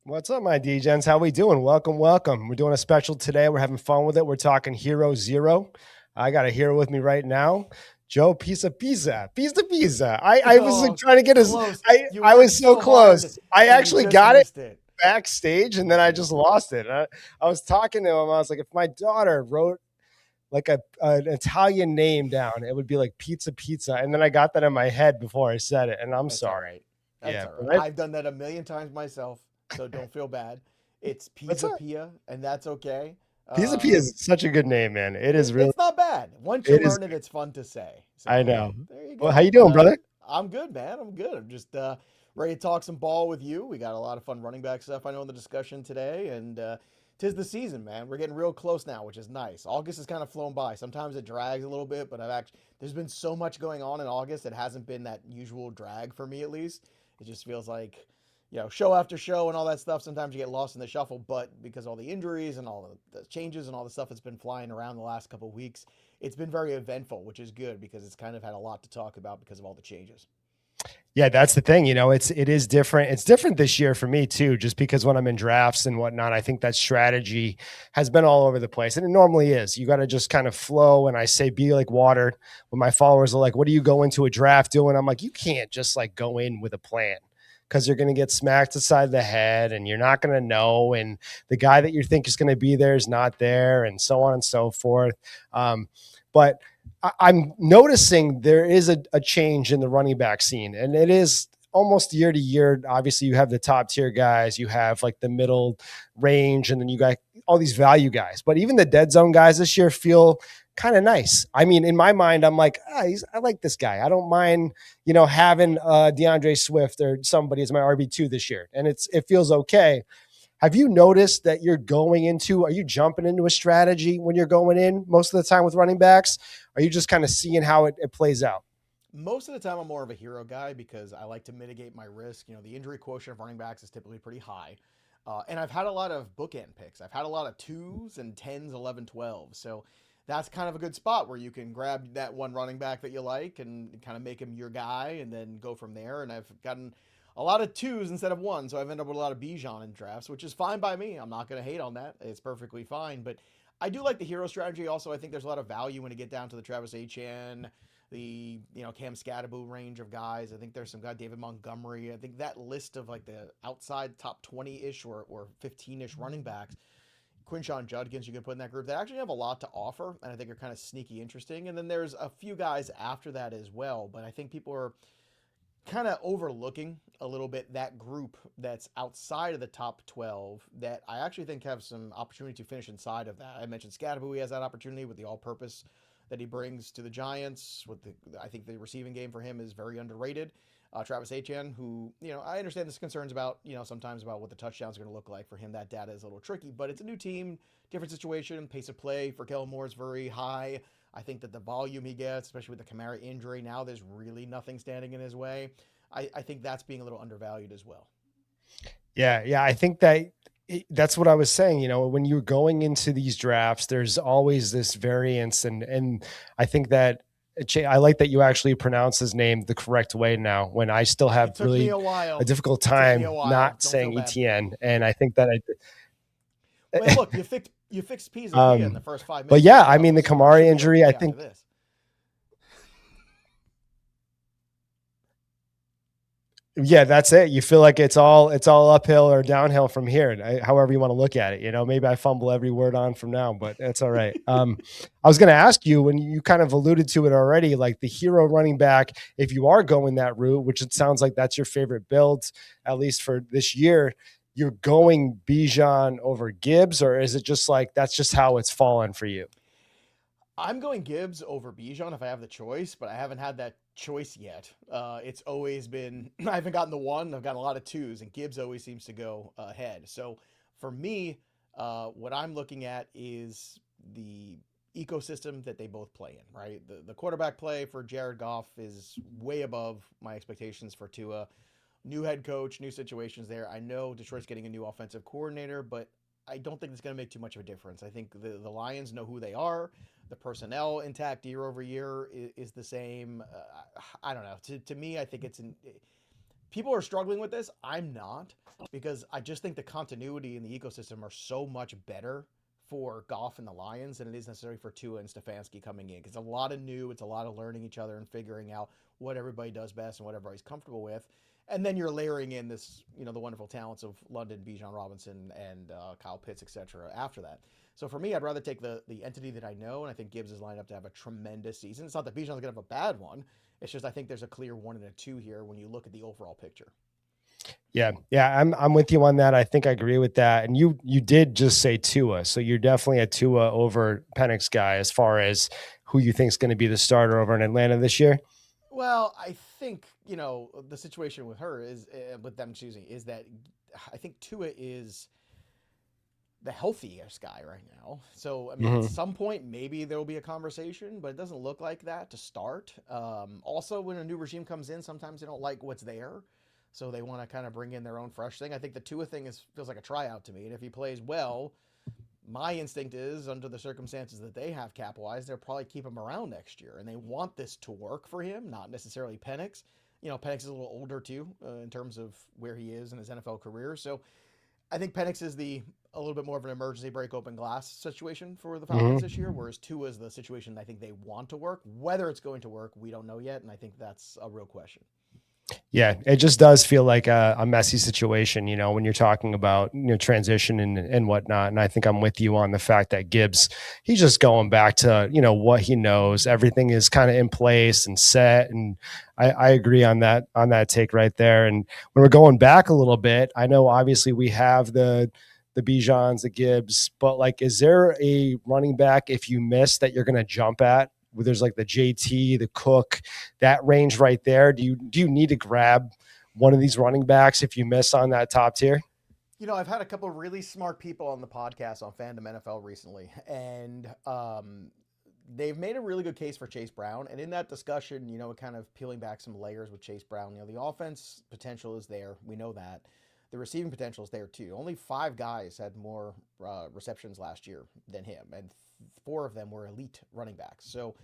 What's up, my DJs? How we doing? Welcome, welcome. We're doing a special today. We're having fun with it. We're talking Hero Zero. I got a hero with me right now, Joe Pisapia. I was like, Oh, trying to get his. close. You I worked was so so hard close. I and you actually just got it missed it. backstage, and then I just lost it. I was talking to him. I was like, if my daughter wrote like an Italian name down, it would be like pizza. And then I got that in my head before I said it, and I'm That's all sorry. right. That's Yeah, all right. but I've done that a million times myself, so don't feel bad. It's what's up? Pisapia, and that's okay. Pisapia is Um, such a good name, man. It is really. it's not bad. Once you It is. learn it, it's fun to say. I So know. there you Well, how go. you doing, brother? I'm good, man. I'm good. I'm just ready to talk some ball with you. We got a lot of fun running back stuff I know in the discussion today, and tis the season, man. We're getting real close now, which is nice. August has kind of flown by. Sometimes it drags a little bit, but there's been so much going on in August. It hasn't been that usual drag for me, at least. It just feels like, show after show and all that stuff. Sometimes you get lost in the shuffle, but because all the injuries and all the changes and all the stuff that's been flying around the last couple of weeks, it's been very eventful, which is good because it's kind of had a lot to talk about because of all the changes. Yeah, that's the thing. It is different. It's different this year for me too, just because when I'm in drafts and whatnot, I think that strategy has been all over the place, and it normally is. You got to just kind of flow. And I say, be like water. When my followers are like, "What do you go into a draft doing?" I'm like, you can't just like go in with a plan because you're going to get smacked aside the head, and you're not going to know. And the guy that you think is going to be there is not there, and so on and so forth. But I'm noticing there is a change in the running back scene, and it is almost year to year. Obviously, you have the top tier guys, you have like the middle range, and then you got all these value guys. But even the dead zone guys this year feel kind of nice. I mean, in my mind, I'm like, I like this guy. I don't mind, having DeAndre Swift or somebody as my RB2 this year, and it feels okay. Have you noticed that are you jumping into a strategy when you're going in most of the time with running backs? Are you just kind of seeing how it plays out? Most of the time, I'm more of a hero guy because I like to mitigate my risk. The injury quotient of running backs is typically pretty high. And I've had a lot of bookend picks. I've had a lot of twos and 10s, 11, 12. So that's kind of a good spot where you can grab that one running back that you like and kind of make him your guy and then go from there. And I've gotten a lot of twos instead of one. So I've ended up with a lot of Bijan in drafts, which is fine by me. I'm not going to hate on that. It's perfectly fine. But I do like the hero strategy. Also, I think there's a lot of value when you get down to the Travis Etienne, the Cam Scatterbo range of guys. I think there's some guy David Montgomery. I think that list of like the outside top 20-ish or 15-ish running backs, Quinshon Judkins you can put in that group that actually have a lot to offer and I think are kind of sneaky interesting. And then there's a few guys after that as well, but I think people are kind of overlooking a little bit that group that's outside of the top 12 that I actually think have some opportunity to finish inside of that. I mentioned Scatterbo, he has that opportunity with the all-purpose that he brings to the Giants. I think the receiving game for him is very underrated. Travis Etienne, who I understand this concerns about sometimes about what the touchdowns are going to look like for him. That data is a little tricky, but it's a new team, different situation. Pace of play for Kellen Moore is very high. I think that the volume he gets, especially with the Kamara injury, now there's really nothing standing in his way. I think that's being a little undervalued as well. Yeah. I think that's what I was saying. When you're going into these drafts, there's always this variance, and I think that I like that you actually pronounce his name the correct way now. When I still have It took me really a a while. difficult It took me time a while. not Don't feel saying bad. ETN, and I think that Well, look, you fixed Pisa Pia in the um, first 5 minutes but of the yeah, I show, mean the so it should Kamari be injury, I okay after think. this. Yeah, that's it. You feel like it's all uphill or downhill from here, however you want to look at it. Maybe I fumble every word on from now, but that's all right. I was going to ask you when you kind of alluded to it already, like the hero running back. If you are going that route, which it sounds like that's your favorite build, at least for this year, you're going Bijan over Gibbs, or is it just like that's just how it's fallen for you? I'm going Gibbs over Bijan if I have the choice, but I haven't had that choice yet. It's always been I haven't gotten the one. I've gotten a lot of twos, and Gibbs always seems to go ahead. So for me, what I'm looking at is the ecosystem that they both play in. Right, the quarterback play for Jared Goff is way above my expectations for Tua. New head coach, new situations there. I know Detroit's getting a new offensive coordinator, but I don't think it's going to make too much of a difference. I think the Lions know who they are. The personnel intact year over year is the same. I don't know. To me, I think people are struggling with this. I'm not, because I just think the continuity in the ecosystem are so much better for Goff and the Lions than it is necessarily for Tua and Stefanski coming in. Because a lot of new, it's a lot of learning each other and figuring out what everybody does best and what everybody's comfortable with. And then you're layering in this, the wonderful talents of London, Bijan Robinson, and Kyle Pitts, etc. after that. So for me, I'd rather take the entity that I know, and I think Gibbs is lined up to have a tremendous season. It's not that Bijan's going to have a bad one. It's just I think there's a clear 1 and a 2 here when you look at the overall picture. Yeah. I'm with you on that. I think I agree with that. And you did just say Tua, so you're definitely a Tua over Penix guy as far as who you think is going to be the starter over in Atlanta this year. Well, I think the situation with her is with them choosing is that I think Tua is the healthiest guy right now. So I mean, at some point maybe there will be a conversation, but it doesn't look like that to start. Also, when a new regime comes in, sometimes they don't like what's there. So they want to kind of bring in their own fresh thing. I think the Tua thing feels like a tryout to me. And if he plays well, my instinct is, under the circumstances that they have cap-wise, they'll probably keep him around next year. And they want this to work for him, not necessarily Penix. Penix is a little older too, in terms of where he is in his NFL career. So I think Penix is a little bit more of an emergency break open glass situation for the Falcons this year, whereas Tua is the situation I think they want to work. Whether it's going to work, we don't know yet, and I think that's a real question. Yeah, it just does feel like a messy situation, when you're talking about transition and whatnot. And I think I'm with you on the fact that Gibbs, he's just going back to what he knows. Everything is kind of in place and set, and I agree on that take right there. And when we're going back a little bit, I know obviously we have the Bijans, the Gibbs, but like, is there a running back if you miss that you're going to jump at? There's like the JT, the Cook, that range right there. Do you need to grab one of these running backs if you miss on that top tier? I've had a couple of really smart people on the podcast on Fandom NFL recently, and they've made a really good case for Chase Brown. And in that discussion, kind of peeling back some layers with Chase Brown, the offense potential is there. We know that. The receiving potential is there too. Only 5 guys had more receptions last year than him, and 4 of them were elite running backs. So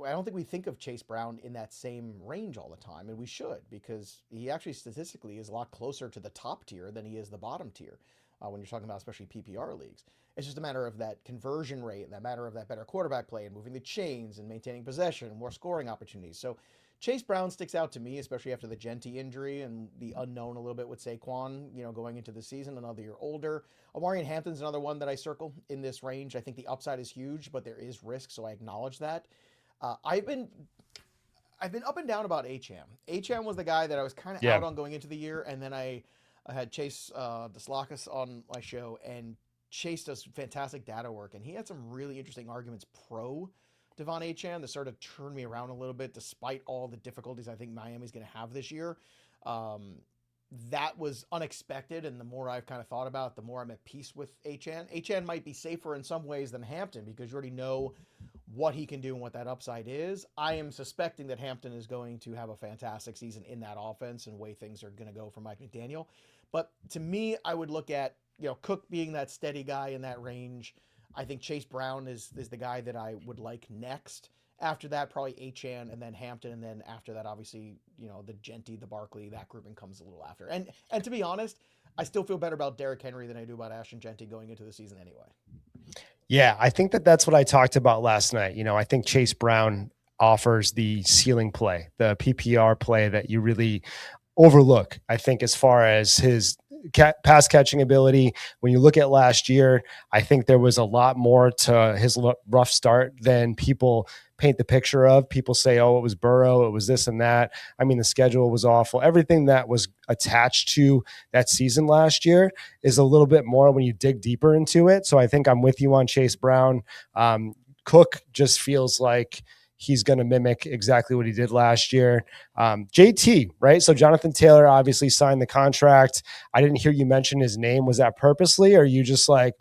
I don't think we think of Chase Brown in that same range all the time, and we should, because he actually statistically is a lot closer to the top tier than he is the bottom tier when you're talking about especially PPR leagues. It's just a matter of that conversion rate and that matter of that better quarterback play and moving the chains and maintaining possession and more scoring opportunities. So Chase Brown sticks out to me, especially after the Genty injury and the unknown a little bit with Saquon, going into the season, another year older. Amarian Hampton's another one that I circle in this range. I think the upside is huge, but there is risk, so I acknowledge that. I've been up and down about Acham. Acham was the guy that I was kind of out on going into the year, and then I had Chase Deslakis on my show, and Chase does fantastic data work, and he had some really interesting arguments pro Devon Acham that sort of turned me around a little bit, despite all the difficulties I think Miami's going to have this year. That was unexpected, and the more I've kind of thought about it, the more I'm at peace with Acham. Acham might be safer in some ways than Hampton because you already know what he can do and what that upside is. I am suspecting that Hampton is going to have a fantastic season in that offense and the way things are going to go for Mike McDaniel. But to me, I would look at Cook being that steady guy in that range. I think Chase Brown is the guy that I would like next. After that, probably Acham, and then Hampton, and then after that, obviously, the Genty, the Barkley, that grouping comes a little after. And to be honest, I still feel better about Derrick Henry than I do about Ashton Genty going into the season anyway. Yeah, I think that's what I talked about last night. I think Chase Brown offers the ceiling play, the PPR play that you really overlook. I think as far as his pass catching ability, when you look at last year, I think there was a lot more to his rough start than people paint the picture of. People say, oh, it was Burrow, it was this and that. I mean, the schedule was awful. Everything that was attached to that season last year is a little bit more when you dig deeper into it. So I think I'm with you on Chase Brown. Cook just feels like he's going to mimic exactly what he did last year. JT, right? So Jonathan Taylor obviously signed the contract. I didn't hear you mention his name. Was that purposely, or are you just like,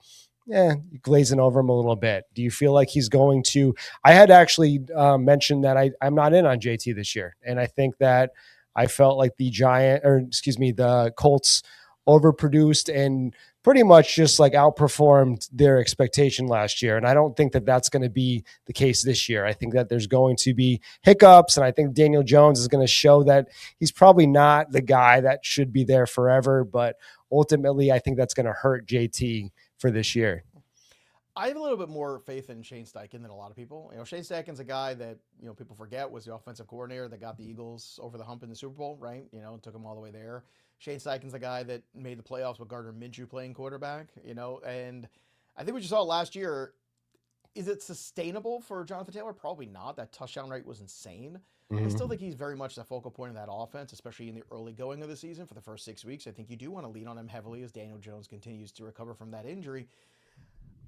glazing over him a little bit? Do you feel like he's going to? I had actually mentioned that I'm not in on JT this year, and I think that I felt like the Colts overproduced and pretty much just like outperformed their expectation last year. And I don't think that that's going to be the case this year. I think that there's going to be hiccups, and I think Daniel Jones is going to show that he's probably not the guy that should be there forever. But ultimately, I think that's going to hurt JT for this year. I have a little bit more faith in Shane Steichen than a lot of people. Shane Steichen's a guy that, people forget was the offensive coordinator that got the Eagles over the hump in the Super Bowl, right? Took them all the way there. Shane Steichen's a guy that made the playoffs with Gardner Minshew playing quarterback, and I think we just saw last year. Is it sustainable for Jonathan Taylor? Probably not. That touchdown rate was insane. I still think he's very much the focal point of that offense, especially in the early going of the season for the first 6 weeks. I think you do want to lean on him heavily as Daniel Jones continues to recover from that injury.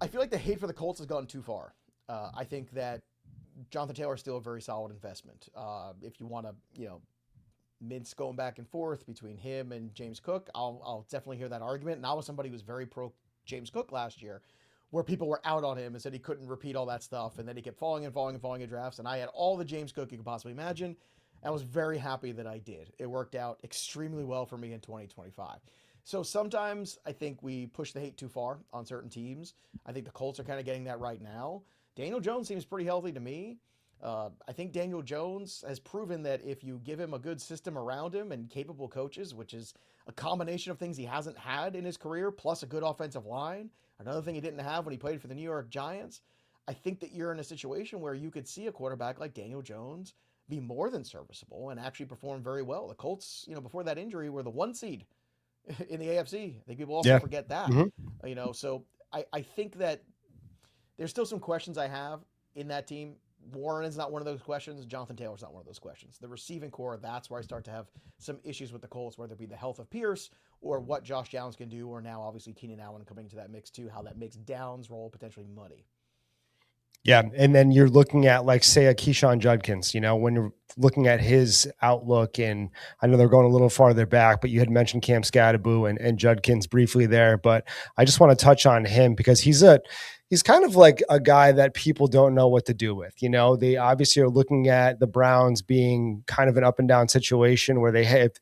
I feel like the hate for the Colts has gone too far. I think that Jonathan Taylor is still a very solid investment. If you want to, mince going back and forth between him and James Cook, I'll definitely hear that argument. And I was somebody who was very pro James Cook last year, where people were out on him and said he couldn't repeat all that stuff, and then he kept falling in drafts. And I had all the James Cook you could possibly imagine. I was very happy that I did. It worked out extremely well for me in 2025. So sometimes I think we push the hate too far on certain teams. I think the Colts are kind of getting that right now. Daniel Jones seems pretty healthy to me. I think Daniel Jones has proven that if you give him a good system around him and capable coaches, which is a combination of things he hasn't had in his career, plus a good offensive line, another thing he didn't have when he played for the New York Giants, I think that you're in a situation where you could see a quarterback like Daniel Jones be more than serviceable and actually perform very well. The Colts, before that injury, were the 1 seed in the AFC. I think people also forget that. So I think that there's still some questions I have in that team. Warren is not one of those questions. Jonathan Taylor's not one of those questions. The receiving core, that's where I start to have some issues with the Colts, whether it be the health of Pierce or what Josh Downs can do, or now obviously Keenan Allen coming to that mix too, how that makes Downs' role potentially muddy. Yeah. And then you're looking at, like, say, a Quinshon Judkins, when you're looking at his outlook, and I know they're going a little farther back, but you had mentioned Cam Scadaboo and Judkins briefly there, but I just want to touch on him because he's kind of like a guy that people don't know what to do with. They obviously are looking at the Browns being kind of an up and down situation where they have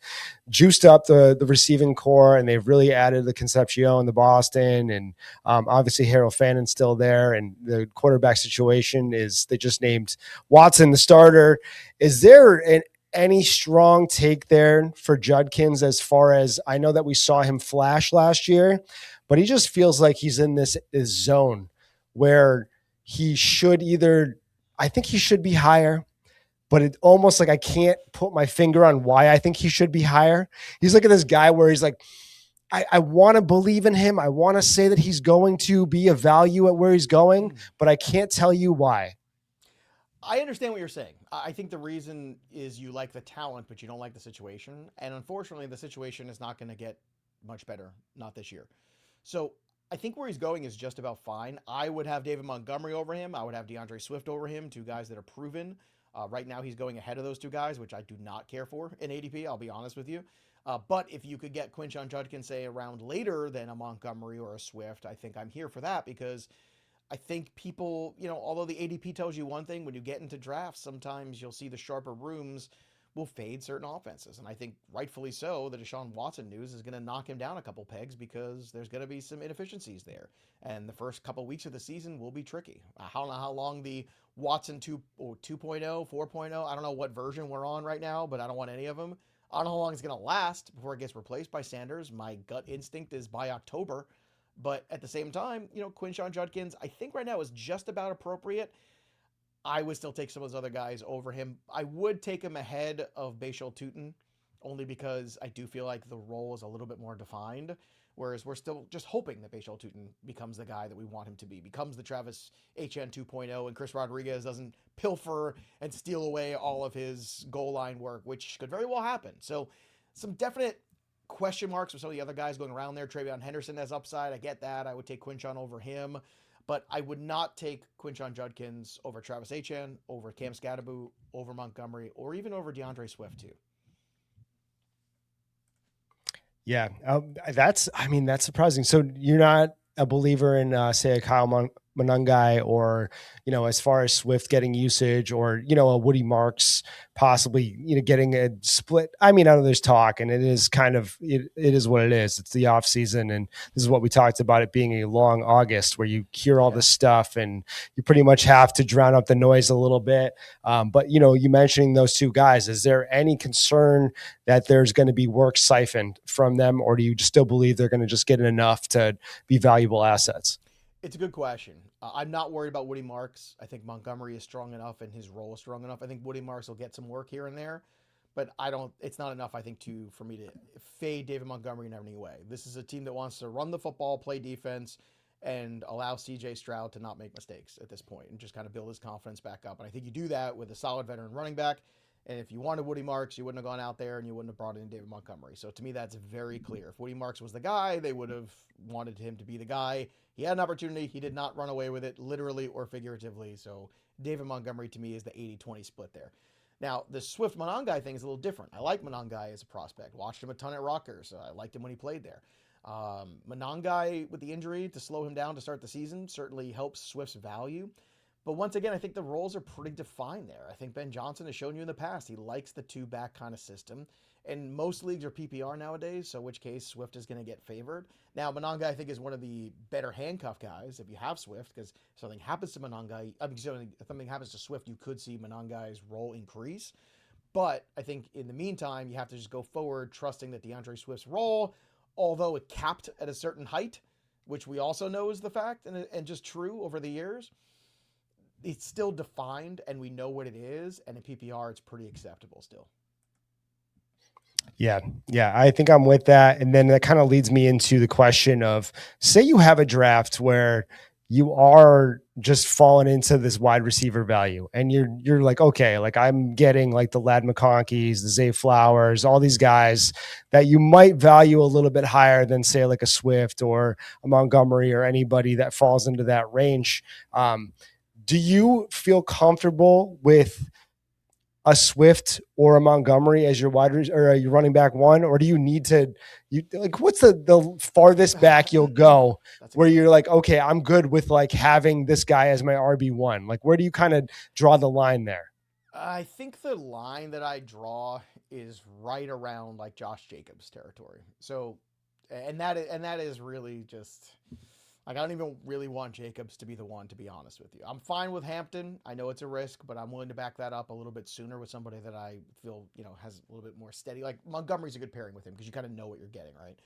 juiced up the receiving core, and they've really added the Concepcion, the Boston, and obviously Harold Fannon's still there. And the quarterback situation is they just named Watson the starter. Is there any strong take there for Judkins, as far as I know that we saw him flash last year, but he just feels like he's in this zone where he should I think he should be higher, but it almost like I can't put my finger on why I think he should be higher. He's like this guy where he's like, I want to believe in him. I want to say that he's going to be a value at where he's going, but I can't tell you why. I understand what you're saying. I think the reason is you like the talent, but you don't like the situation. And unfortunately, the situation is not going to get much better, not this year. So I think where he's going is just about fine. I would have David Montgomery over him. I would have DeAndre Swift over him, 2 guys that are proven. Right now, he's going ahead of those 2 guys, which I do not care for in ADP. I'll be honest with you. But if you could get Quinshon Judkins, say, around later than a Montgomery or a Swift, I think I'm here for that, because I think people, although the ADP tells you one thing, when you get into drafts, sometimes you'll see the sharper rooms will fade certain offenses. And I think rightfully so, the Deshaun Watson news is going to knock him down a couple pegs, because there's going to be some inefficiencies there. And the first couple weeks of the season will be tricky. I don't know how long the Watson 2.0, 4.0, I don't know what version we're on right now, but I don't want any of them. I don't know how long it's going to last before it gets replaced by Sanders. My gut instinct is by October. But at the same time, Quinshon Judkins, I think right now is just about appropriate. I would still take some of those other guys over him. I would take him ahead of Bashal Tutin, only because I do feel like the role is a little bit more defined, whereas we're still just hoping that Bashal Tutin becomes the guy that we want him to be, becomes the Travis HN 2.0, and Chris Rodriguez doesn't pilfer and steal away all of his goal line work, which could very well happen. So some definite question marks with some of the other guys going around there. Travion Henderson has upside. I get that. I would take Quinshon over him, but I would not take Quinshon Judkins over Travis Etienne, over Cam Scadaboo, over Montgomery, or even over DeAndre Swift too. Yeah, that's surprising. So you're not a believer in, say, a Kyle Monangai, or, as far as Swift getting usage, or, a Woody Marks possibly, getting a split. I mean, I know there's talk, and it is kind of, it is what it is. It's the off season. And this is what we talked about, it being a long August where you hear all this stuff and you pretty much have to drown out the noise a little bit. But, you mentioning those two guys, is there any concern that there's going to be work siphoned from them, or do you still believe they're going to just get enough to be valuable assets? It's a good question. I'm not worried about Woody Marks. I think Montgomery is strong enough and his role is strong enough. I think Woody Marks will get some work here and there, but I don't. It's not enough, I think, for me to fade David Montgomery in any way. This is a team that wants to run the football, play defense, and allow C.J. Stroud to not make mistakes at this point and just kind of build his confidence back up. And I think you do that with a solid veteran running back. And if you wanted Woody Marks, you wouldn't have gone out there and you wouldn't have brought in David Montgomery. So to me, that's very clear. If Woody Marks was the guy, they would have wanted him to be the guy. He had an opportunity. He did not run away with it, literally or figuratively. So David Montgomery, to me, is the 80-20 split there. Now, the Swift Monangai thing is a little different. I like Monangai as a prospect. Watched him a ton at Rutgers. I liked him when he played there. Monangai, with the injury, to slow him down to start the season, certainly helps Swift's value. But once again, I think the roles are pretty defined there. I think Ben Johnson has shown you in the past he likes the two-back kind of system. And most leagues are PPR nowadays, so in which case Swift is going to get favored. Now, Monangai, I think, is one of the better handcuff guys if you have Swift, because if something happens to Monangai, if something happens to Swift, you could see Monangai's role increase. But I think in the meantime, you have to just go forward, trusting that DeAndre Swift's role, although it capped at a certain height, which we also know is the fact and just true over the years, it's still defined and we know what it is. And in PPR, it's pretty acceptable still. Yeah. Yeah. I think I'm with that. And then that kind of leads me into the question of, say you have a draft where you are just falling into this wide receiver value and you're like, okay, like I'm getting like the Lad McConkeys, the Zay Flowers, all these guys that you might value a little bit higher than, say, like a Swift or a Montgomery or anybody that falls into that range. Do you feel comfortable with a Swift or a Montgomery as your or your running back one, or do you need to, what's the farthest back you'll go where you're like, okay, I'm good with like having this guy as my RB1? Like, where do you kind of draw the line there? I think the line that I draw is right around like Josh Jacobs territory. So, and that is really just like, I don't even really want Jacobs to be the one, to be honest with you. I'm fine with Hampton. I know it's a risk, but I'm willing to back that up a little bit sooner with somebody that I feel, has a little bit more steady. Like Montgomery's a good pairing with him because you kind of know what you're getting, right?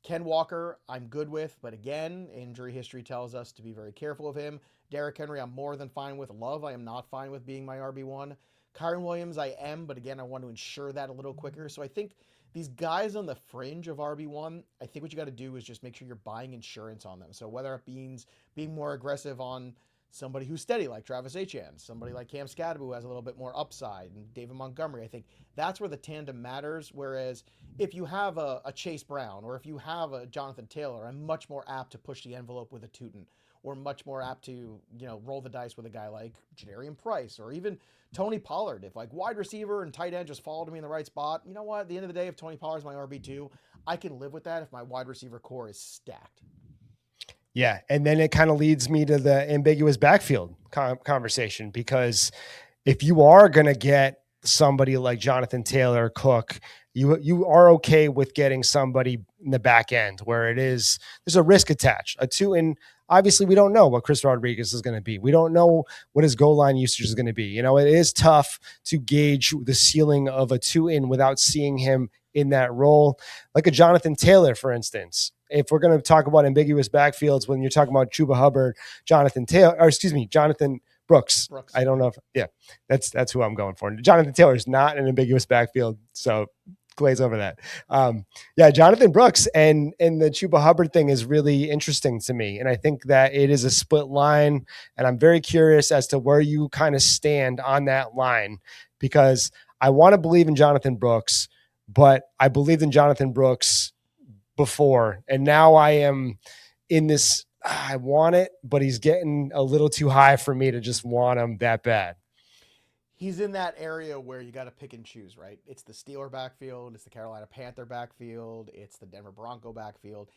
Ken Walker, I'm good with, but again, injury history tells us to be very careful of him. Derrick Henry, I'm more than fine with. Love, I am not fine with being my RB1. Kyron Williams, I am, but again, I want to ensure that a little quicker. So I think these guys on the fringe of RB1, I think what you got to do is just make sure you're buying insurance on them. So whether it means being more aggressive on somebody who's steady like Travis Etienne, somebody like Cam Skadby who has a little bit more upside, and David Montgomery, I think that's where the tandem matters. Whereas if you have a Chase Brown or if you have a Jonathan Taylor, I'm much more apt to push the envelope with a Tootin, or much more apt to, roll the dice with a guy like Janarian Price or even Tony Pollard. If like wide receiver and tight end just fall to me in the right spot, you know what? At the end of the day, if Tony Pollard's my RB2, I can live with that if my wide receiver core is stacked. Yeah. And then it kind of leads me to the ambiguous backfield conversation, because if you are going to get somebody like Jonathan Taylor, Cook, you are okay with getting somebody in the back end where there's a risk attached. And obviously we don't know what Chris Rodriguez is going to be. We don't know what his goal line usage is going to be. It is tough to gauge the ceiling of a 2-in without seeing him in that role. Like a Jonathan Taylor, for instance. If we're going to talk about ambiguous backfields, when you're talking about Chuba Hubbard, Jonathan Brooks. I don't know if, that's who I'm going for. Jonathan Taylor is not an ambiguous backfield, so glaze over that. Jonathan Brooks and the Chuba Hubbard thing is really interesting to me. And I think that it is a split line, and I'm very curious as to where you kind of stand on that line, because I want to believe in Jonathan Brooks, but I believed in Jonathan Brooks before, and now I am in this, I want it, but he's getting a little too high for me to just want him that bad. He's in that area where you got to pick and choose, right? It's the Steeler backfield, it's the Carolina Panther backfield, it's the Denver Bronco backfield.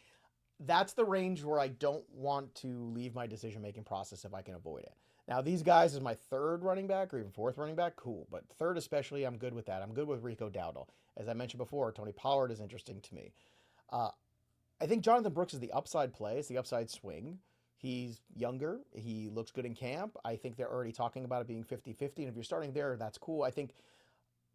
that's the range where I don't want to leave my decision-making process if I can avoid it. Now, these guys is my third running back or even fourth running back, cool. But third especially, I'm good with that. I'm good with Rico Dowdle. As I mentioned before, Tony Pollard is interesting to me. Uh, I think Jonathan Brooks is the upside play. It's the upside swing. He's younger. He looks good in camp. I think they're already talking about it being 50-50. And if you're starting there, that's cool. I think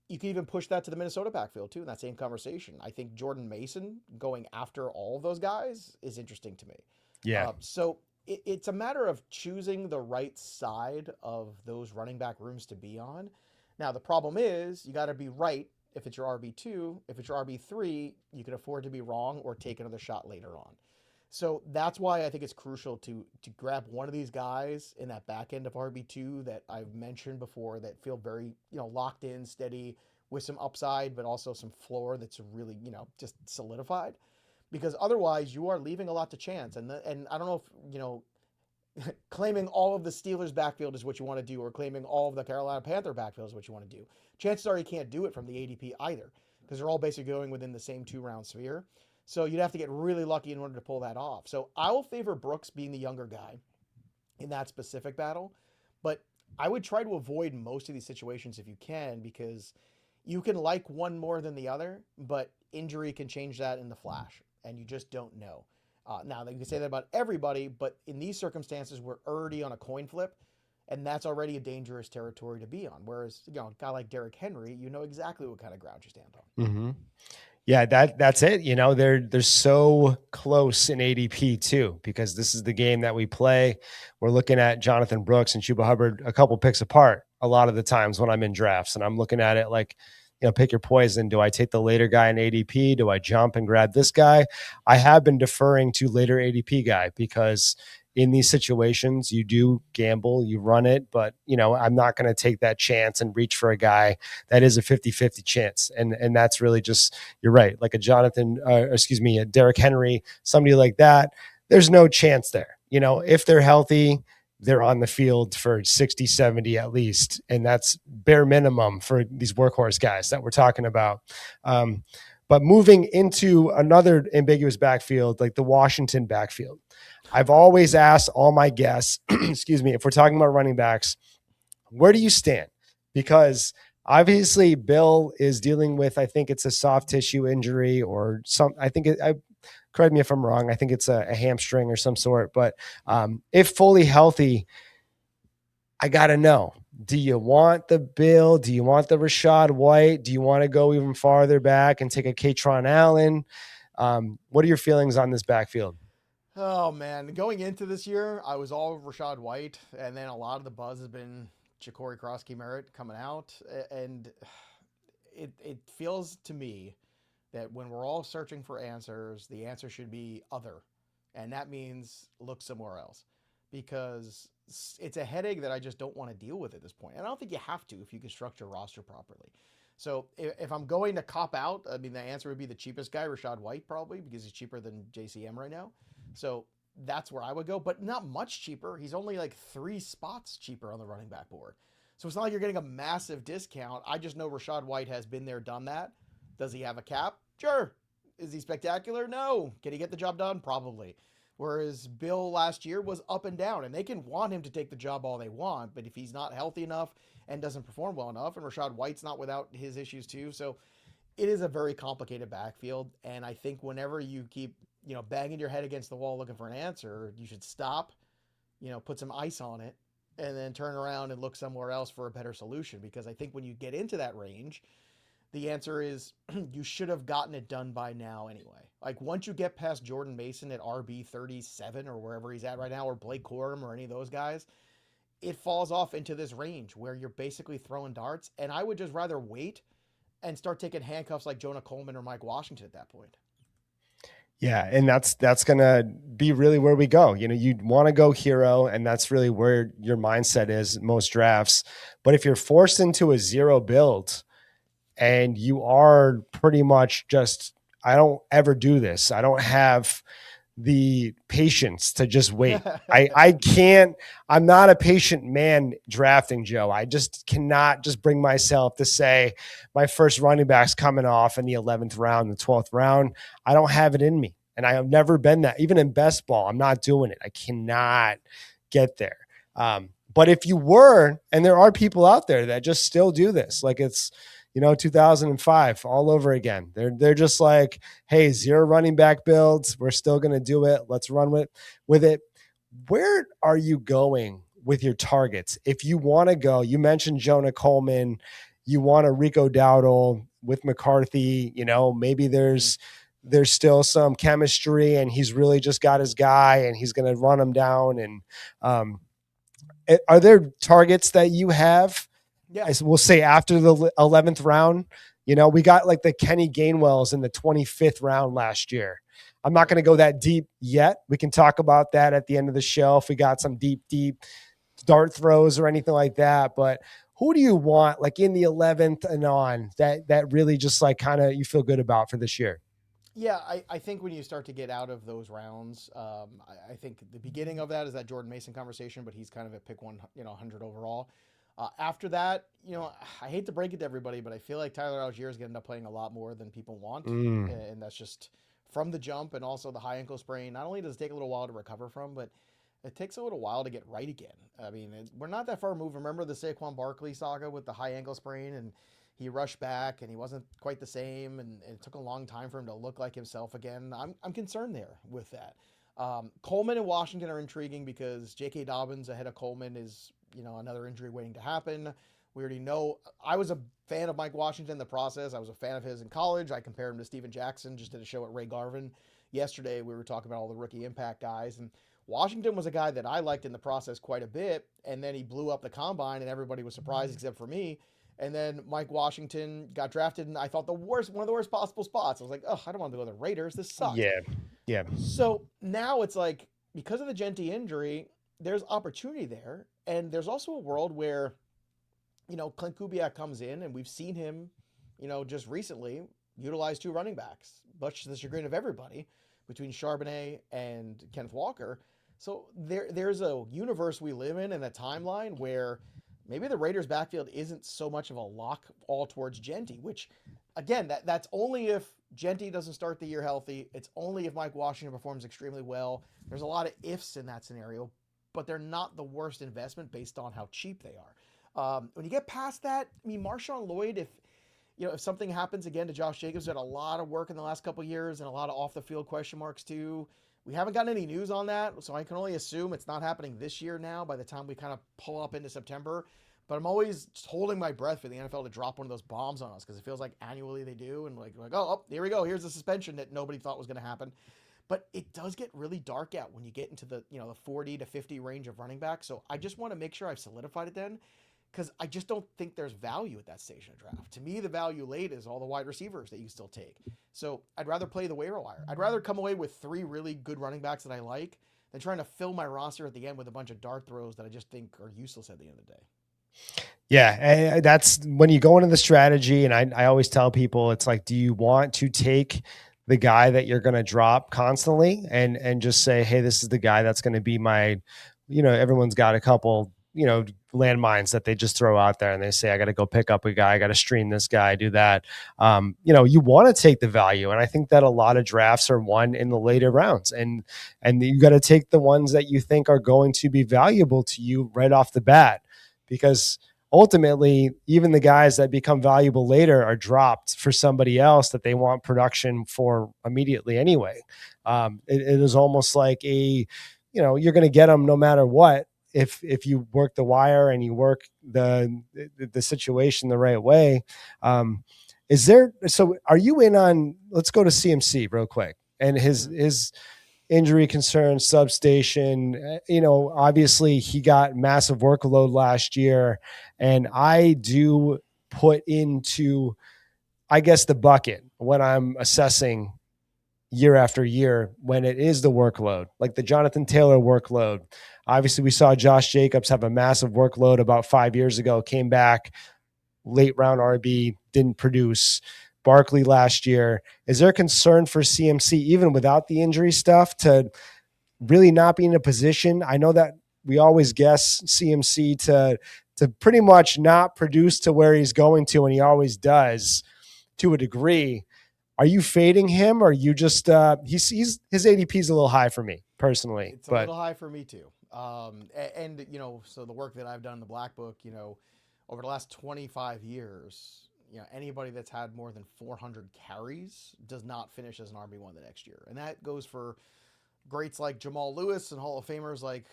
you can even push that to the Minnesota backfield too in that same conversation. I think Jordan Mason going after all of those guys is interesting to me. Yeah. So it's a matter of choosing the right side of those running back rooms to be on. Now, the problem is you got to be right if it's your RB2. If it's your RB3, you can afford to be wrong or take another shot later on. So that's why I think it's crucial to grab one of these guys in that back end of RB2 that I've mentioned before that feel very, locked in, steady with some upside, but also some floor that's really, just solidified. Because otherwise you are leaving a lot to chance. And I don't know if, claiming all of the Steelers backfield is what you want to do, or claiming all of the Carolina Panther backfield is what you want to do. Chances are you can't do it from the ADP either, because they're all basically going within the same 2-round sphere. So you'd have to get really lucky in order to pull that off. So I will favor Brooks being the younger guy in that specific battle. But I would try to avoid most of these situations if you can, because you can like one more than the other, but injury can change that in the flash, and you just don't know. Now, you can say that about everybody, but in these circumstances, we're already on a coin flip, and that's already a dangerous territory to be on. Whereas, a guy like Derrick Henry, you know exactly what kind of ground you stand on. Mm-hmm. Yeah, that's it. They're so close in ADP too, because this is the game that we play. We're looking at Jonathan Brooks and Chuba Hubbard a couple picks apart a lot of the times when I'm in drafts, and I'm looking at it like, pick your poison. Do I take the later guy in ADP? Do I jump and grab this guy? I have been deferring to later ADP guy, because in these situations, you do gamble, you run it, but I'm not going to take that chance and reach for a guy that is a 50-50 chance. And that's really just, you're right. Like a Derrick Henry, somebody like that, there's no chance there. If they're healthy, they're on the field for 60, 70 at least. And that's bare minimum for these workhorse guys that we're talking about. But moving into another ambiguous backfield, like the Washington backfield, I've always asked all my guests, excuse me, if we're talking about running backs, where do you stand? Because obviously Bill is dealing with, I think it's a soft tissue injury or correct me if I'm wrong. I think it's a hamstring or some sort, but if fully healthy, I got to know, do you want the Bill? Do you want the Rachaad White? Do you want to go even farther back and take a Kaytron Allen? What are your feelings on this backfield? Oh man, going into this year, I was all Rachaad White, and then a lot of the buzz has been Ja'Cory Cross-Merritt coming out, and it feels to me that when we're all searching for answers, the answer should be other, and that means look somewhere else, because it's a headache that I just don't want to deal with at this point. And I don't think you have to if you can structure a roster properly. So if I'm going to cop out, I mean, the answer would be the cheapest guy, Rachaad White, probably, because he's cheaper than JCM right now. So that's where I would go, but not much cheaper. He's only like 3 spots cheaper on the running back board. So it's not like you're getting a massive discount. I just know Rachaad White has been there, done that. Does he have a cap? Sure. Is he spectacular? No. Can he get the job done? Probably. Whereas Bill last year was up and down, and they can want him to take the job all they want, but if he's not healthy enough and doesn't perform well enough, and Rachaad White's not without his issues too, so it is a very complicated backfield, and I think whenever you keep, banging your head against the wall looking for an answer, you should stop, put some ice on it, and then turn around and look somewhere else for a better solution, because I think when you get into that range, the answer is you should have gotten it done by now anyway. Like once you get past Jordan Mason at RB 37 or wherever he's at right now, or Blake Corum or any of those guys, it falls off into this range where you're basically throwing darts. And I would just rather wait and start taking handcuffs like Jonah Coleman or Mike Washington at that point. Yeah, and that's going to be really where we go. You'd want to go hero, and that's really where your mindset is most drafts. But if you're forced into a zero build and you are pretty much just, I don't ever do this, I don't have the patience to just wait. I can't, I'm not a patient man drafting, Joe. I just cannot just bring myself to say my first running back's coming off in the 11th round, the 12th round. I don't have it in me. And I have never been that. Even in best ball, I'm not doing it. I cannot get there. But if you were, and there are people out there that just still do this, like it's, 2005 all over again. They're just like, hey, 0 running back builds. We're still going to do it. Let's run with it. Where are you going with your targets? If you want to go, you mentioned Jonah Coleman, you want a Rico Dowdle with McCarthy, maybe there's still some chemistry and he's really just got his guy and he's going to run him down. And are there targets that you have? Yeah. We'll say after the 11th round, we got like the Kenny Gainwells in the 25th round last year. I'm not going to go that deep yet. We can talk about that at the end of the show if we got some deep dart throws or anything like that. But who do you want like in the 11th and on that really just like kind of you feel good about for this year? Yeah, I think when you start to get out of those rounds, I think the beginning of that is that Jordan Mason conversation, but he's kind of at pick 100 overall. After that, I hate to break it to everybody, but I feel like Tyler Algier is going to end up playing a lot more than people want. And that's just from the jump and also the high ankle sprain. Not only does it take a little while to recover from, but it takes a little while to get right again. I mean, we're not that far removed. Remember the Saquon Barkley saga with the high ankle sprain, and he rushed back and he wasn't quite the same, and it took a long time for him to look like himself again. I'm concerned there with that. Coleman and Washington are intriguing because J.K. Dobbins ahead of Coleman is, another injury waiting to happen. We already know. I was a fan of Mike Washington in the process. I was a fan of his in college. I compared him to Steven Jackson. Just did a show at Ray Garvin yesterday. We were talking about all the rookie impact guys, and Washington was a guy that I liked in the process quite a bit, and then he blew up the combine, and everybody was surprised except for me. And then Mike Washington got drafted, and I thought one of the worst possible spots. I was like, oh, I don't want to go to the Raiders. This sucks. Yeah. So now it's like, because of the Genty injury, there's opportunity there. And there's also a world where, Clint Kubiak comes in, and we've seen him, just recently utilize 2 running backs, much to the chagrin of everybody, between Charbonnet and Kenneth Walker. So there's a universe we live in and a timeline where maybe the Raiders' backfield isn't so much of a lock all towards Genty, which, again, that's only if Genty doesn't start the year healthy. It's only if Mike Washington performs extremely well. There's a lot of ifs in that scenario, but they're not the worst investment based on how cheap they are. When you get past that, I mean, Marshawn Lloyd, if something happens again to Josh Jacobs, had a lot of work in the last couple of years and a lot of off-the-field question marks too. We haven't gotten any news on that, so I can only assume it's not happening this year now by the time we kind of pull up into September. But I'm always just holding my breath for the NFL to drop one of those bombs on us because it feels like annually they do. And like oh, here we go. Here's the suspension that nobody thought was going to happen. But it does get really dark out when you get into the 40 to 50 range of running back. So I just want to make sure I've solidified it then, because I just don't think there's value at that stage of the draft. To me, the value late is all the wide receivers that you still take. So I'd rather play the waiver wire. I'd rather come away with 3 really good running backs that I like than trying to fill my roster at the end with a bunch of dart throws that I just think are useless at the end of the day. Yeah. And that's when you go into the strategy. And I always tell people, it's like, do you want to take the guy that you're going to drop constantly and just say, hey, this is the guy that's going to be my, everyone's got a couple, landmines that they just throw out there and they say, I got to go pick up a guy. I got to stream this guy, do that. You want to take the value. And I think that a lot of drafts are won in the later rounds, and you got to take the ones that you think are going to be valuable to you right off the bat, because ultimately, even the guys that become valuable later are dropped for somebody else that they want production for immediately anyway. It is almost like you're going to get them no matter what. If you work the wire and you work the situation the right way. Are you in on, let's go to CMC real quick and his injury concerns, substation, obviously he got massive workload last year, and I do put into, I guess, the bucket when I'm assessing year after year, when it is the workload, like the Jonathan Taylor workload. Obviously we saw Josh Jacobs have a massive workload about 5 years ago, came back late round RB, didn't produce. Barkley last year. Is there concern for CMC, even without the injury stuff, to really not be in a position? I know that we always guess CMC to pretty much not produce to where he's going to, and he always does to a degree. Are you fading him, or you just he's his ADP is a little high for me personally, It's a but little high for me too. And so the work that I've done in the Black Book, over the last 25 years, anybody that's had more than 400 carries does not finish as an RB1 the next year. And that goes for greats like Jamal Lewis and Hall of Famers like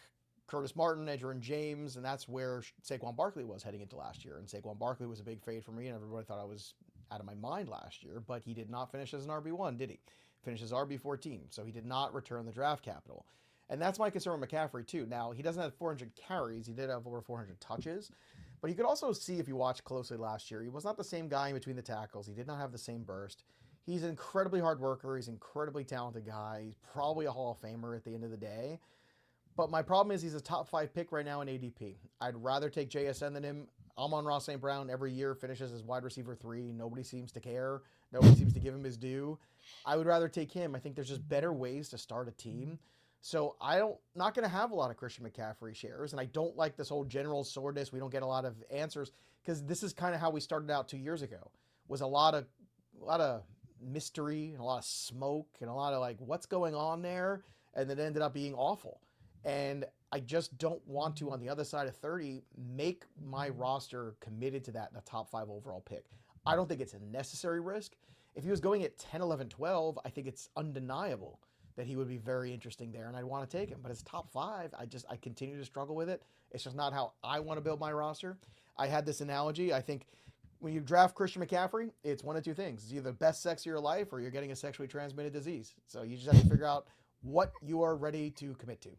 Curtis Martin, Edgerrin James, and that's where Saquon Barkley was heading into last year. And Saquon Barkley was a big fade for me, and everybody thought I was out of my mind last year, but he did not finish as an RB1, did he? Finished as RB14, so he did not return the draft capital. And that's my concern with McCaffrey, too. Now, he doesn't have 400 carries. He did have over 400 touches. But you could also see, if you watched closely last year, he was not the same guy in between the tackles. He did not have the same burst. He's an incredibly hard worker. He's an incredibly talented guy. He's probably a Hall of Famer at the end of the day. But my problem is he's a top 5 pick right now in ADP. I'd rather take JSN than him. Amon-Ra St. Brown every year finishes as wide receiver 3. Nobody seems to care. Nobody seems to give him his due. I would rather take him. I think there's just better ways to start a team. So not going to have a lot of Christian McCaffrey shares, and I don't like this whole general soreness. We don't get a lot of answers because this is kind of how we started out 2 years ago. Was a lot of mystery and a lot of smoke and a lot of like what's going on there, and it ended up being awful. And I just don't want to, on the other side of 30, make my roster committed to that in the top 5 overall pick. I don't think it's a necessary risk. If he was going at 10, 11, 12, I think it's undeniable that he would be very interesting there, and I'd want to take him. But as top 5, I continue to struggle with it. It's just not how I want to build my roster. I had this analogy. I think when you draft Christian McCaffrey, it's one of two things. It's either the best sex of your life or you're getting a sexually transmitted disease. So you just have to figure out what you are ready to commit to.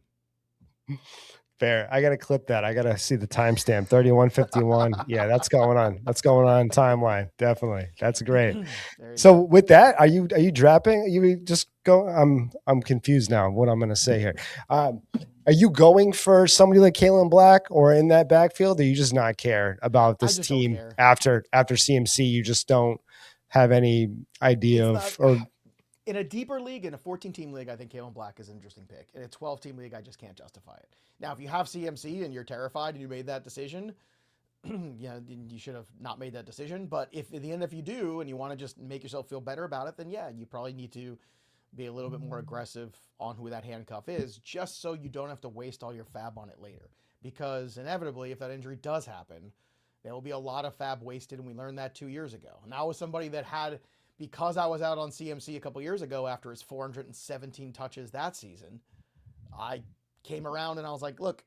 Fair. I got to clip that. I got to see the timestamp 3151. Yeah, that's going on. That's going on timeline. Definitely. That's great. So with that, are you drafting? You just go. I'm confused now what I'm going to say here. Are you going for somebody like Kalen Black or in that backfield? Or you just not care about this team after CMC? You just don't have any idea in a deeper league, in a 14-team league, I think Kalen Black is an interesting pick. In a 12-team league, I just can't justify it. Now, if you have CMC and you're terrified and you made that decision, you should have not made that decision. But if in the end, if you do and you want to just make yourself feel better about it, then yeah, you probably need to be a little bit more aggressive on who that handcuff is, just so you don't have to waste all your fab on it later. Because inevitably, if that injury does happen, there will be a lot of fab wasted, and we learned that 2 years ago. And that was somebody that had... Because I was out on CMC a couple years ago after his 417 touches that season, I came around and I was like, look,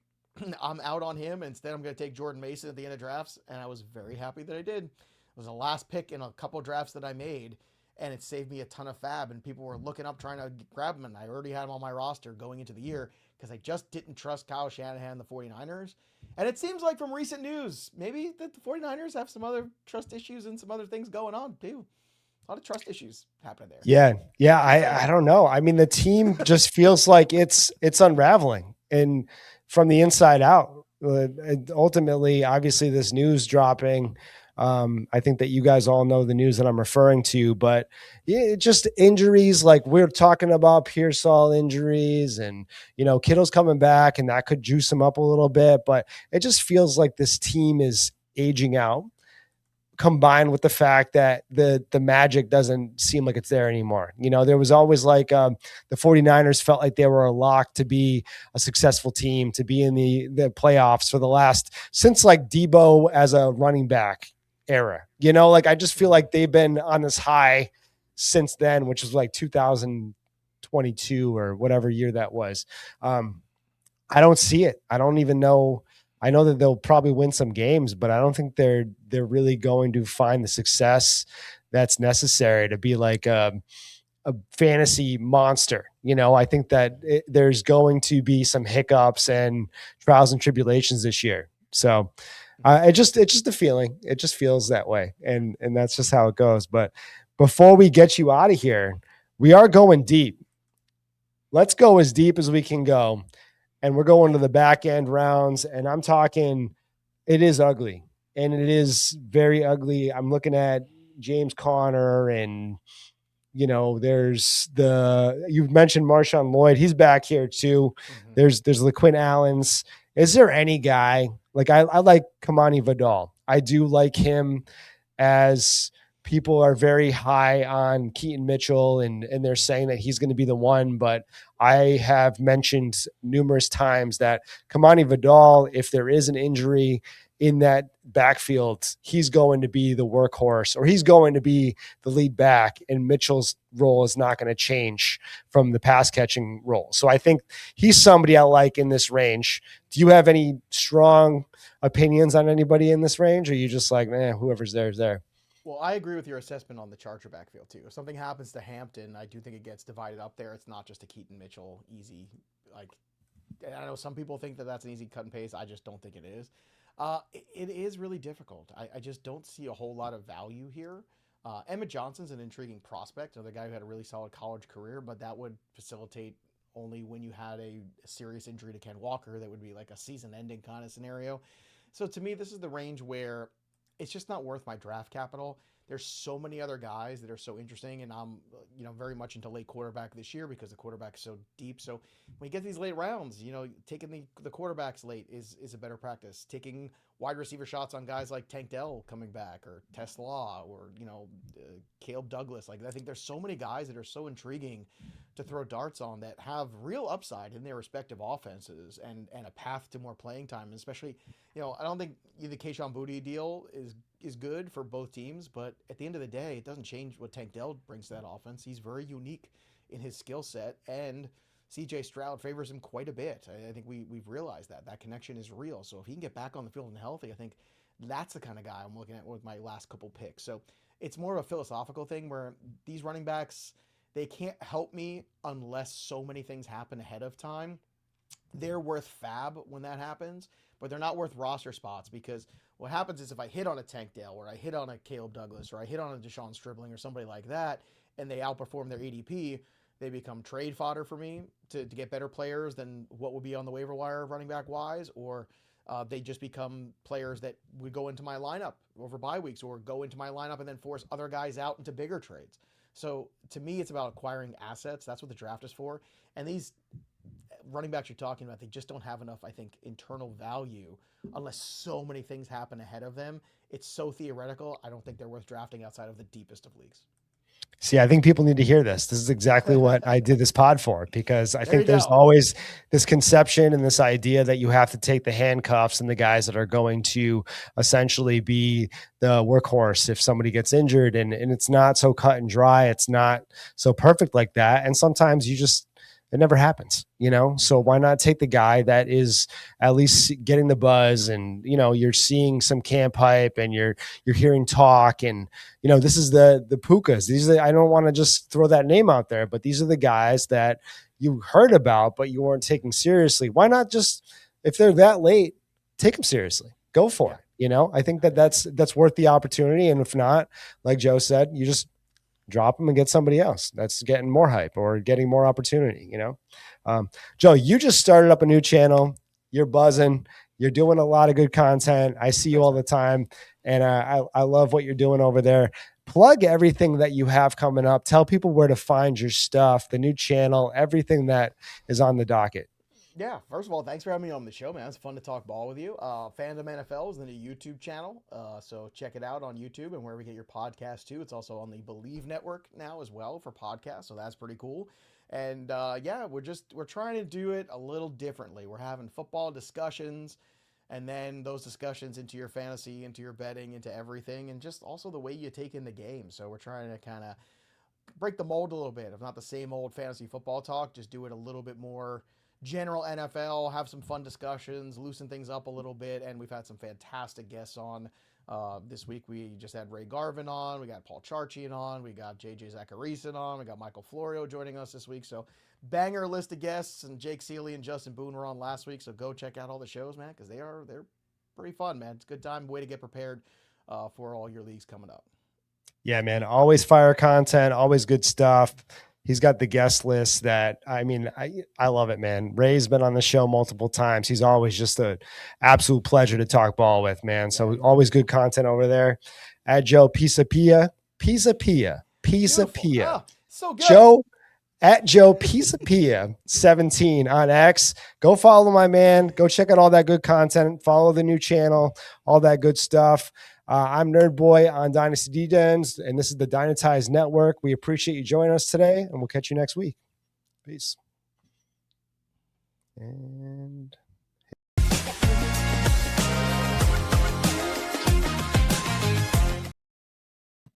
I'm out on him. Instead, I'm going to take Jordan Mason at the end of drafts. And I was very happy that I did. It was the last pick in a couple drafts that I made, and it saved me a ton of fab. And people were looking up trying to grab him, and I already had him on my roster going into the year because I just didn't trust Kyle Shanahan and the 49ers. And it seems like from recent news, maybe that the 49ers have some other trust issues and some other things going on too. A lot of trust issues happening there. Yeah. I don't know. I mean, the team just feels like it's unraveling and from the inside out. Ultimately, obviously, this news dropping. I think that you guys all know the news that I'm referring to, but just injuries like we're talking about Pearsall injuries and, Kittle's coming back and that could juice him up a little bit, but it just feels like this team is aging out, combined with the fact that the magic doesn't seem like it's there anymore. There was always like the 49ers felt like they were a lock to be a successful team, to be in the playoffs for the last, since like Debo as a running back era. I just feel like they've been on this high since then, which was like 2022 or whatever year that was. I don't see it. I don't even know. I know that they'll probably win some games, but I don't think they're really going to find the success that's necessary to be like a fantasy monster. I think that there's going to be some hiccups and trials and tribulations this year. So it's just a feeling. It just feels that way. And that's just how it goes. But before we get you out of here, we are going deep. Let's go as deep as we can go. And we're going to the back end rounds, and I'm talking, it is ugly, and it is very ugly. I'm looking at James Conner, and there's you've mentioned Marshawn Lloyd. He's back here too. Mm-hmm. There's LaQuinn Allens. Is there any guy like I like Kamani Vidal? I do like him as people are very high on Keaton Mitchell and they're saying that he's going to be the one. But I have mentioned numerous times that Kamani Vidal, if there is an injury in that backfield, he's going to be the workhorse, or he's going to be the lead back, and Mitchell's role is not going to change from the pass catching role. So I think he's somebody I like in this range. Do you have any strong opinions on anybody in this range, or are you just like, whoever's there is there? Well, I agree with your assessment on the Charger backfield too. If something happens to Hampton, I do think it gets divided up there. It's not just a Keaton Mitchell easy. Like, I know some people think that that's an easy cut and paste. I just don't think it is. It is really difficult. I just don't see a whole lot of value here. Emmett Johnson's an intriguing prospect, another guy who had a really solid college career, but that would facilitate only when you had a serious injury to Ken Walker. That would be like a season-ending kind of scenario. So to me, this is the range where it's just not worth my draft capital. There's so many other guys that are so interesting, and I'm, very much into late quarterback this year because the quarterback is so deep. So when you get these late rounds, taking the quarterbacks late is a better practice. Taking wide receiver shots on guys like Tank Dell coming back, or Tesla, or Caleb Douglas. Like, I think there's so many guys that are so intriguing to throw darts on that have real upside in their respective offenses and a path to more playing time. And especially, I don't think the Quinshon Judkins deal is good for both teams, but at the end of the day, it doesn't change what Tank Dell brings to that offense. He's very unique in his skill set, and CJ Stroud favors him quite a bit. I think we've realized that connection is real. So if he can get back on the field and healthy, I think that's the kind of guy I'm looking at with my last couple picks. So it's more of a philosophical thing where these running backs, they can't help me unless so many things happen ahead of time. They're worth fab when that happens, but they're not worth roster spots, because what happens is if I hit on a Tank Dale, or I hit on a Caleb Douglas, or I hit on a Deshaun Stribling or somebody like that, and they outperform their ADP, they become trade fodder for me to get better players than what would be on the waiver wire running back wise, or they just become players that would go into my lineup over bye weeks, or go into my lineup and then force other guys out into bigger trades. So to me, it's about acquiring assets. That's what the draft is for. And these running backs you're talking about, they just don't have enough, I think, internal value unless so many things happen ahead of them. It's so theoretical. I don't think they're worth drafting outside of the deepest of leagues. See, I think people need to hear this. This is exactly what I did this pod for, because I think there's always this conception and this idea that you have to take the handcuffs and the guys that are going to essentially be the workhorse if somebody gets injured. And it's not so cut and dry. It's not so perfect like that. And sometimes it never happens, so why not take the guy that is at least getting the buzz, and, you're seeing some camp hype, and you're hearing talk, and, this is the Pukas. I don't want to just throw that name out there, but these are the guys that you heard about, but you weren't taking seriously. Why not just, if they're that late, take them seriously, go for it. I think that's worth the opportunity. And if not, like Joe said, you just drop them and get somebody else that's getting more hype or getting more opportunity. Joe, you just started up a new channel. You're buzzing. You're doing a lot of good content. I see you all the time, and I love what you're doing over there. Plug everything that you have coming up. Tell people where to find your stuff, the new channel, everything that is on the docket. Yeah, first of all, thanks for having me on the show, man. It's fun to talk ball with you. Fandom NFL is the new YouTube channel, so check it out on YouTube and wherever you get your podcast too. It's also on the Believe Network now as well for podcasts, so that's pretty cool. And we're trying to do it a little differently. We're having football discussions, and then those discussions into your fantasy, into your betting, into everything, and just also the way you take in the game. So we're trying to kind of break the mold a little bit, if not the same old fantasy football talk, just do it a little bit more general NFL, have some fun discussions, loosen things up a little bit. And we've had some fantastic guests on this week. We just had Ray Garvin on, we got Paul Charchian on, we got JJ Zachariason on, we got Michael Florio joining us this week. So banger list of guests, and Jake Seeley and Justin Boone were on last week. So go check out all the shows, man, because they're pretty fun, man. It's a good time, way to get prepared for all your leagues coming up. Yeah, man, always fire content, always good stuff. He's got the guest list that, I love it, man. Ray's been on the show multiple times. He's always just an absolute pleasure to talk ball with, man. So always good content over there. At Joe Pisapia. Oh, so good. Joe at Joe Pisapia 17 on X. Go follow my man. Go check out all that good content. Follow the new channel, all that good stuff. I'm NerdBoi on Dynasty DDens, and this is the Dynatize Network. We appreciate you joining us today, and we'll catch you next week. Peace. And